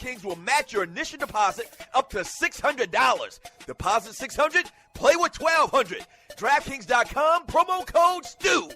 DraftKings will match your initial deposit up to $600. Deposit $600, play with $1,200. DraftKings.com, promo code STU.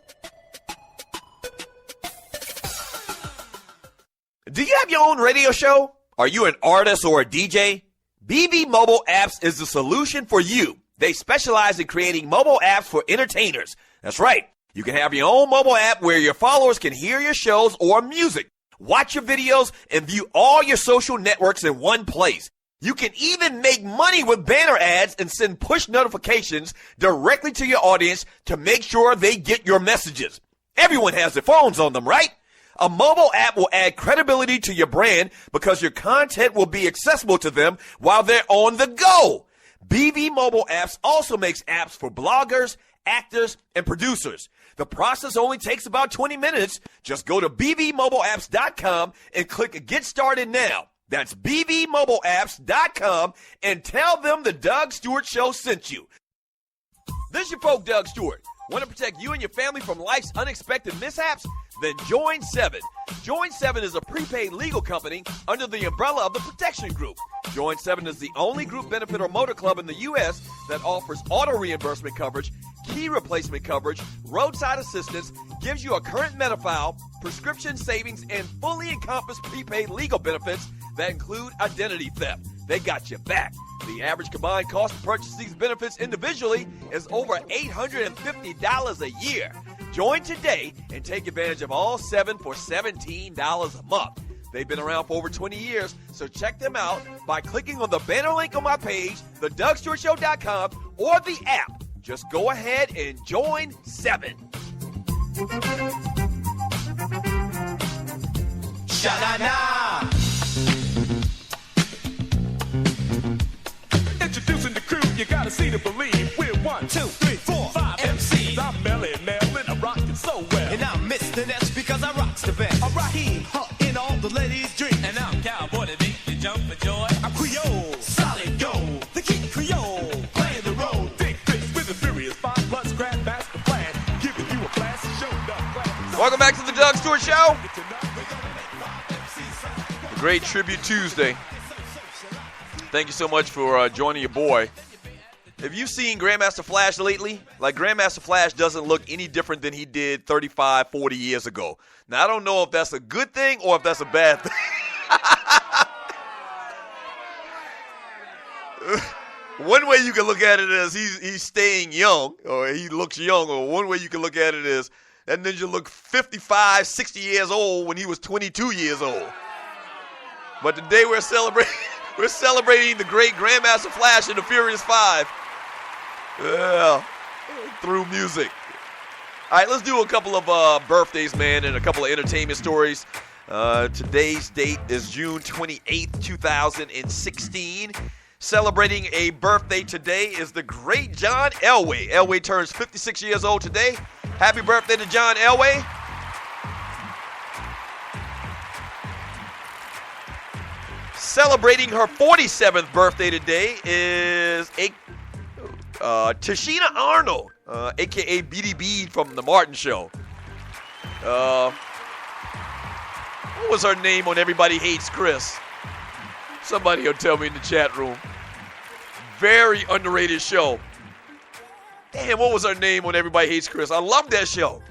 Do you have your own radio show? Are you an artist or a DJ? BB Mobile Apps is the solution for you. They specialize in creating mobile apps for entertainers. That's right. You can have your own mobile app where your followers can hear your shows or music, watch your videos, and view all your social networks in one place. You can even make money with banner ads and send push notifications directly to your audience to make sure they get your messages. Everyone has their phones on them, right? A mobile app will add credibility to your brand because your content will be accessible to them while they're on the go. BB Mobile Apps also makes apps for bloggers, actors, and producers. The process only takes about 20 minutes. Just go to bbmobileapps.com and click Get Started Now. That's bbmobileapps.com and tell them the Doug Stewart Show sent you. This is your folk, Doug Stewart. Want to protect you and your family from life's unexpected mishaps? Then join 7. Join 7 is a prepaid legal company under the umbrella of the Protection Group. Join 7 is the only group benefit or motor club in the U.S. that offers auto reimbursement coverage, key replacement coverage, roadside assistance, gives you a current Medi-File, prescription savings, and fully encompassed prepaid legal benefits that include identity theft. They got your back. The average combined cost to purchase these benefits individually is over $850 a year. Join today and take advantage of all 7 for $17 a month. They've been around for over 20 years, so check them out by clicking on the banner link on my page, thedougstewartshow.com, or the app. Just go ahead and join 7. Sha-la-la! Introducing the crew, you gotta see to believe. We're 1, 2, 3, 4, 5 MCs. I'm Melly Mel and I'm rocking so well. And I'm Mr. Ness because I rocks the best. I'm Raheem, in all the ladies' dreams. And I'm Cowboy to make you jump for joy. I'm Creole, solid gold, the King Creole, playing the role. Big fish with a furious 5 plus Grandmaster Flash, giving you a blast and showing up class. Welcome back to the Doug Stewart Show. A great Tribute Tuesday. Thank you so much for joining your boy. Have you seen Grandmaster Flash lately? Like, Grandmaster Flash doesn't look any different than he did 35, 40 years ago. Now, I don't know if that's a good thing or if that's a bad thing. One way you can look at it is he's staying young, or he looks young, or one way you can look at it is that ninja looked 55, 60 years old when he was 22 years old. But today we're celebrating the great Grandmaster Flash and the Furious 5. Yeah, through music. All right, let's do a couple of birthdays, man, and a couple of entertainment stories. Today's date is June 28th, 2016. Celebrating a birthday today is the great John Elway. Elway turns 56 years old today. Happy birthday to John Elway. Celebrating her 47th birthday today is Tashina Arnold, a.k.a. BDB from The Martin Show. What was her name on Everybody Hates Chris? Somebody will tell me in the chat room. Very underrated show. Damn, what was her name on Everybody Hates Chris? I love that show.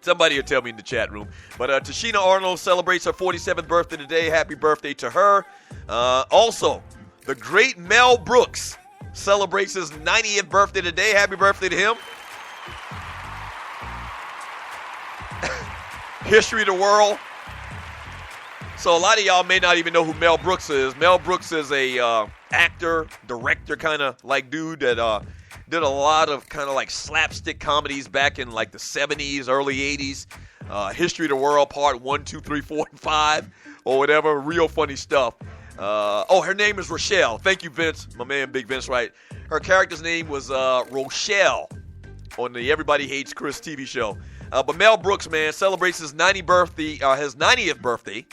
Somebody will tell me in the chat room. But Tashina Arnold celebrates her 47th birthday today. Happy birthday to her. Also, the great Mel Brooks celebrates his 90th birthday today. Happy birthday to him. History of the world. So a lot of y'all may not even know who Mel Brooks is. Mel Brooks is a actor, director kind of like dude that did a lot of kind of like slapstick comedies back in like the 70s, early 80s. History of the World, part 1, 2, 3, 4, and 5, or whatever. Real funny stuff. Her name is Rochelle. Thank you, Vince. My man, Big Vince, right? Her character's name was Rochelle on the Everybody Hates Chris TV show. But Mel Brooks, man, celebrates his 90th birthday.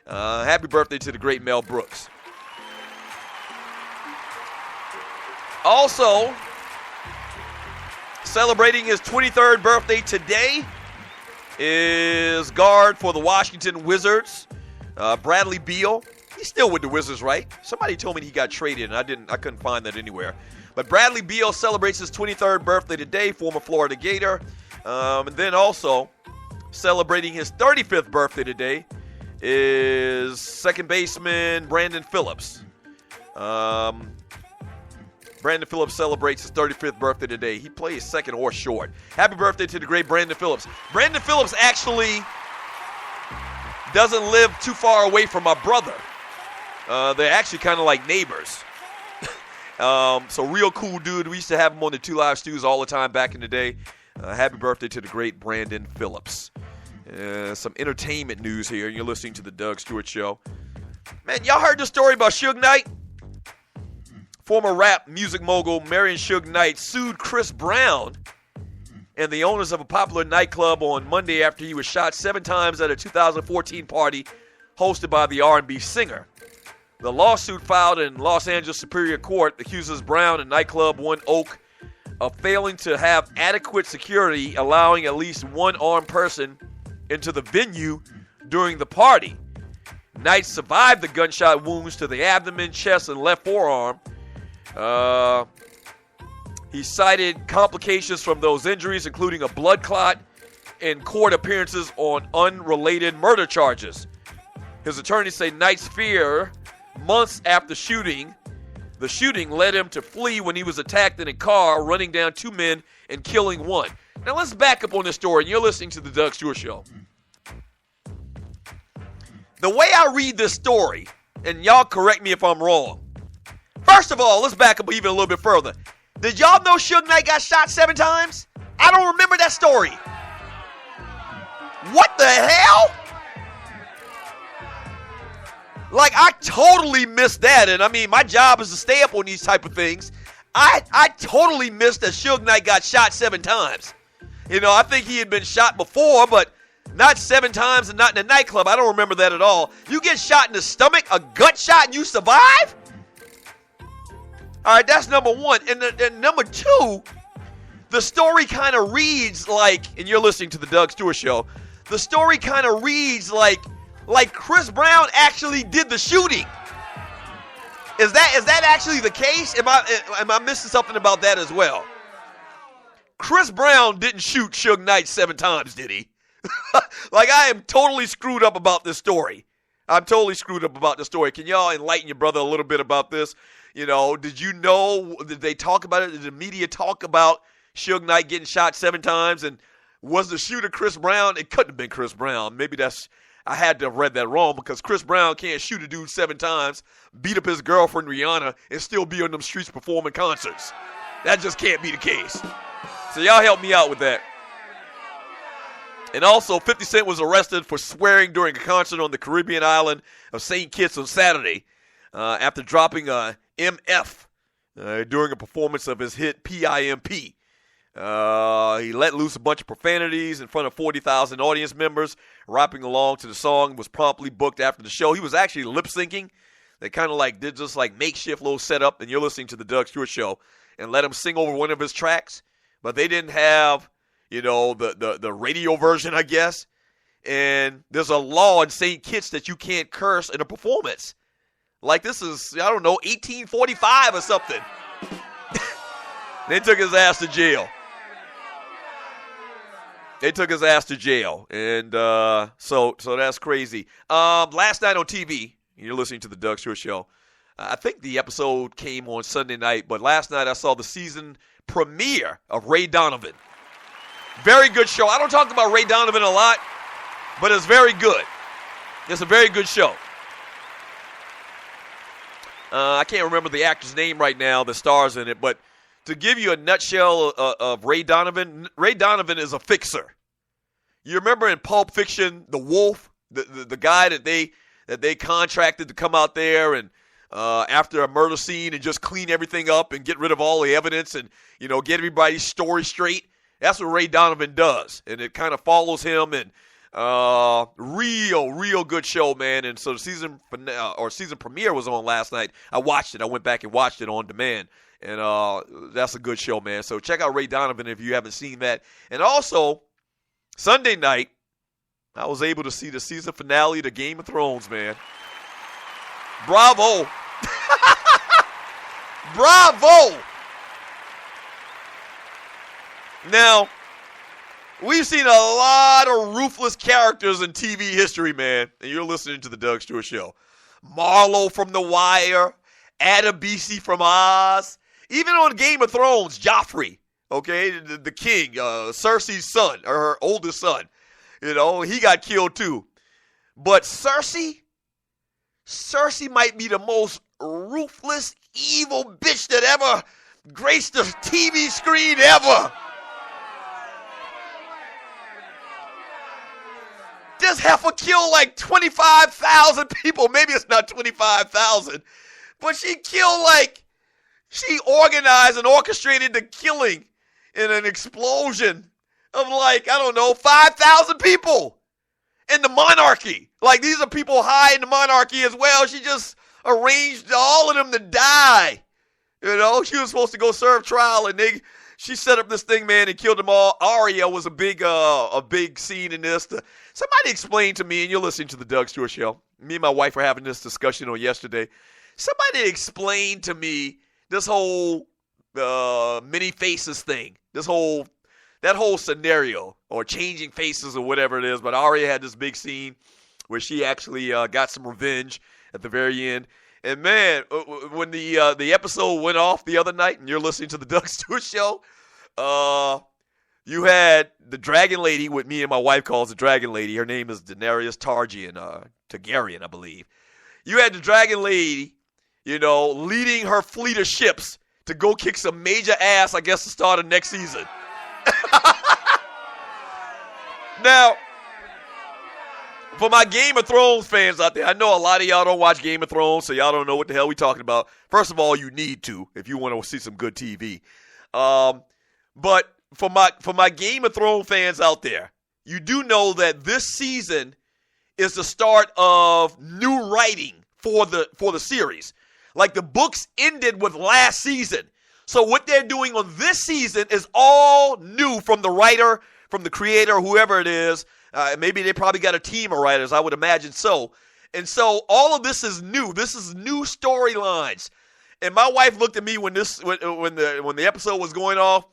Happy birthday to the great Mel Brooks. Also, celebrating his 23rd birthday today is guard for the Washington Wizards, Bradley Beal. He's still with the Wizards, right? Somebody told me he got traded, and I couldn't find that anywhere. But Bradley Beal celebrates his 23rd birthday today, former Florida Gator. And then also celebrating his 35th birthday today is second baseman Brandon Phillips. Brandon Phillips celebrates his 35th birthday today. He plays second or short. Happy birthday to the great Brandon Phillips. Brandon Phillips actually doesn't live too far away from my brother. They're actually kind of like neighbors. So real cool dude. We used to have him on the 2 Live Stews all the time back in the day. Happy birthday to the great Brandon Phillips. Some entertainment news here. You're listening to the Doug Stewart Show. Man, y'all heard the story about Suge Knight? Former rap music mogul Marion Suge Knight sued Chris Brown and the owners of a popular nightclub on Monday after he was shot 7 times at a 2014 party hosted by the R&B singer. The lawsuit filed in Los Angeles Superior Court accuses Brown and nightclub One Oak of failing to have adequate security, allowing at least one armed person into the venue during the party. Knight survived the gunshot wounds to the abdomen, chest, and left forearm. He cited complications from those injuries, including a blood clot and court appearances on unrelated murder charges. His attorneys say Knight's fear months after the shooting led him to flee when he was attacked in a car, running down 2 men and killing one. Now let's back up on this story. You're listening to the Doug Stewart Show. The way I read this story, and y'all correct me if I'm wrong. First of all, let's back up even a little bit further. Did y'all know Suge Knight got shot 7 times? I don't remember that story. What the hell? Like, I totally missed that. And I mean, my job is to stay up on these type of things. I totally missed that Suge Knight got shot 7 times. You know, I think he had been shot before, but not 7 times and not in a nightclub. I don't remember that at all. You get shot in the stomach, a gut shot, and you survive? All right, that's number one. And number two, the story kind of reads like, and you're listening to the Doug Stewart Show, the story kind of reads like Chris Brown actually did the shooting. Is that actually the case? Am I missing something about that as well? Chris Brown didn't shoot Suge Knight 7 times, did he? Like, I am totally screwed up about this story. I'm totally screwed up about the story. Can y'all enlighten your brother a little bit about this? You know, did you know, did they talk about it? Did the media talk about Suge Knight getting shot 7 times? And was the shooter Chris Brown? It couldn't have been Chris Brown. Maybe I had to have read that wrong, because Chris Brown can't shoot a dude 7 times, beat up his girlfriend Rihanna, and still be on them streets performing concerts. That just can't be the case. So y'all help me out with that. And also, 50 Cent was arrested for swearing during a concert on the Caribbean island of St. Kitts on Saturday after dropping a MF during a performance of his hit PIMP. He let loose a bunch of profanities in front of 40,000 audience members. Rapping along to the song, was promptly booked after the show. He was actually lip-syncing. They kind of like did just like makeshift little setup, and you're listening to the Doug Stewart Show, and let him sing over one of his tracks. But they didn't have, you know, the radio version, I guess. And there's a law in St. Kitts that you can't curse in a performance. Like, this is, I don't know, 1845 or something. They took his ass to jail. And so that's crazy. Last night on TV, you're listening to the Doug Stewart Show. I think the episode came on Sunday night, but last night I saw the season premiere of Ray Donovan. Very good show. I don't talk about Ray Donovan a lot, but it's very good. It's a very good show. I can't remember the actor's name right now that stars in it, but to give you a nutshell of Ray Donovan is a fixer. You remember in Pulp Fiction, the Wolf, the guy that they contracted to come out there and after a murder scene and just clean everything up and get rid of all the evidence and, you know, get everybody's story straight. That's what Ray Donovan does, and it kind of follows him. And real good show, man. And so the season premiere was on last night. I watched it. I went back and watched it on demand, and that's a good show, man. So check out Ray Donovan if you haven't seen that. And also, Sunday night, I was able to see the season finale to Game of Thrones, man. Bravo. Bravo. Now, we've seen a lot of ruthless characters in TV history, man. And you're listening to the Doug Stewart Show. Marlo from The Wire, Adebisi from Oz, even on Game of Thrones, Joffrey, okay, the king, Cersei's son, or her oldest son, you know, he got killed too. But Cersei might be the most ruthless, evil bitch that ever graced the TV screen ever. This heifer killed like 25,000 people. Maybe it's not 25,000, but she organized and orchestrated the killing in an explosion of 5,000 people in the monarchy. Like, these are people high in the monarchy as well. She just arranged all of them to die. You know, she was supposed to go serve trial, and she set up this thing, man, and killed them all. Arya was a big scene in this. Somebody explain to me, and you're listening to the Doug Stewart Show. Me and my wife were having this discussion on yesterday. Somebody explain to me this whole many faces thing. That whole scenario, or changing faces or whatever it is. But Arya had this big scene where she actually got some revenge at the very end. And man, when the episode went off the other night, and you're listening to the Doug Stewart Show, you had the Dragon Lady, what me and my wife calls the Dragon Lady. Her name is Daenerys Targaryen, I believe. You had the Dragon Lady, you know, leading her fleet of ships to go kick some major ass, I guess, to start of next season. Now, for my Game of Thrones fans out there, I know a lot of y'all don't watch Game of Thrones, so y'all don't know what the hell we talking about. First of all, you need to if you want to see some good TV. But for my Game of Thrones fans out there, you do know that this season is the start of new writing for the series. Like, the books ended with last season. So what they're doing on this season is all new from the writer, from the creator, whoever it is. Maybe they probably got a team of writers. I would imagine so. And so all of this is new. This is new storylines. And my wife looked at me when the episode was going off,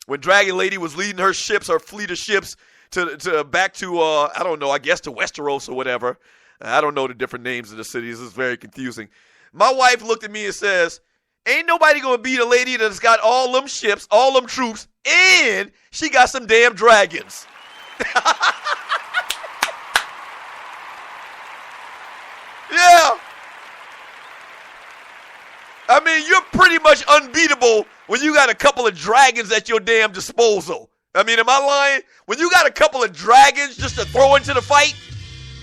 when Dragon Lady was leading her ships, her fleet of ships, to back to I don't know, I guess to Westeros or whatever. I don't know the different names of the cities. It's very confusing. My wife looked at me and says, "Ain't nobody gonna beat a lady that's got all them ships, all them troops, and she got some damn dragons." Yeah. I mean, you're pretty much unbeatable when you got a couple of dragons at your damn disposal. I mean, am I lying? When you got a couple of dragons just to throw into the fight,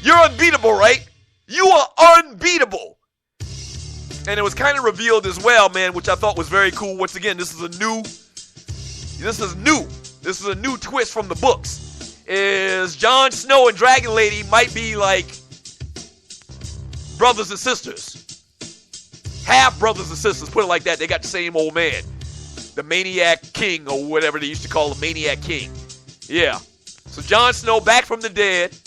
you're unbeatable, right? You are unbeatable. And it was kind of revealed as well, man, which I thought was very cool. Once again, this is new. This is a new twist from the books. Is Jon Snow and Dragon Lady might be like brothers and sisters. Half brothers and sisters, put it like that. They got the same old man. The Maniac King, or whatever they used to call the Maniac King. Yeah. So Jon Snow back from the dead.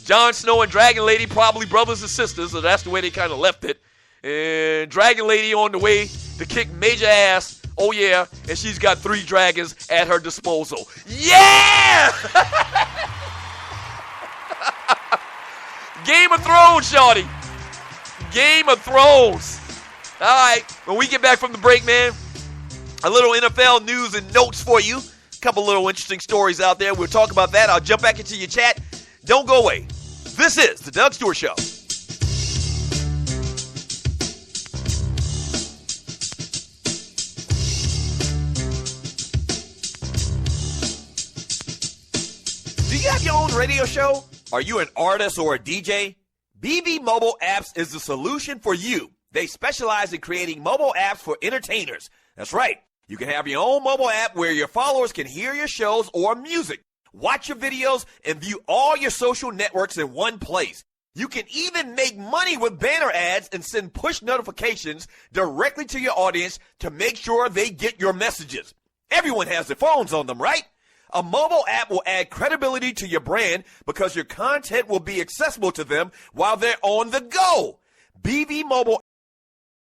Jon Snow and Dragon Lady probably brothers and sisters, so that's the way they kind of left it. And Dragon Lady on the way to kick major ass. Oh, yeah. And she's got 3 dragons at her disposal. Yeah! Game of Thrones, Shawty. Game of Thrones. All right. When we get back from the break, man, a little NFL news and notes for you. A couple little interesting stories out there. We'll talk about that. I'll jump back into your chat. Don't go away. This is the Doug Stewart Show. Do you have your own radio show? Are you an artist or a DJ? BB Mobile Apps is the solution for you. They specialize in creating mobile apps for entertainers. That's right. You can have your own mobile app where your followers can hear your shows or music, watch your videos, and view all your social networks in one place. You can even make money with banner ads and send push notifications directly to your audience to make sure they get your messages. Everyone has their phones on them, right? A mobile app will add credibility to your brand because your content will be accessible to them while they're on the go. BB Mobile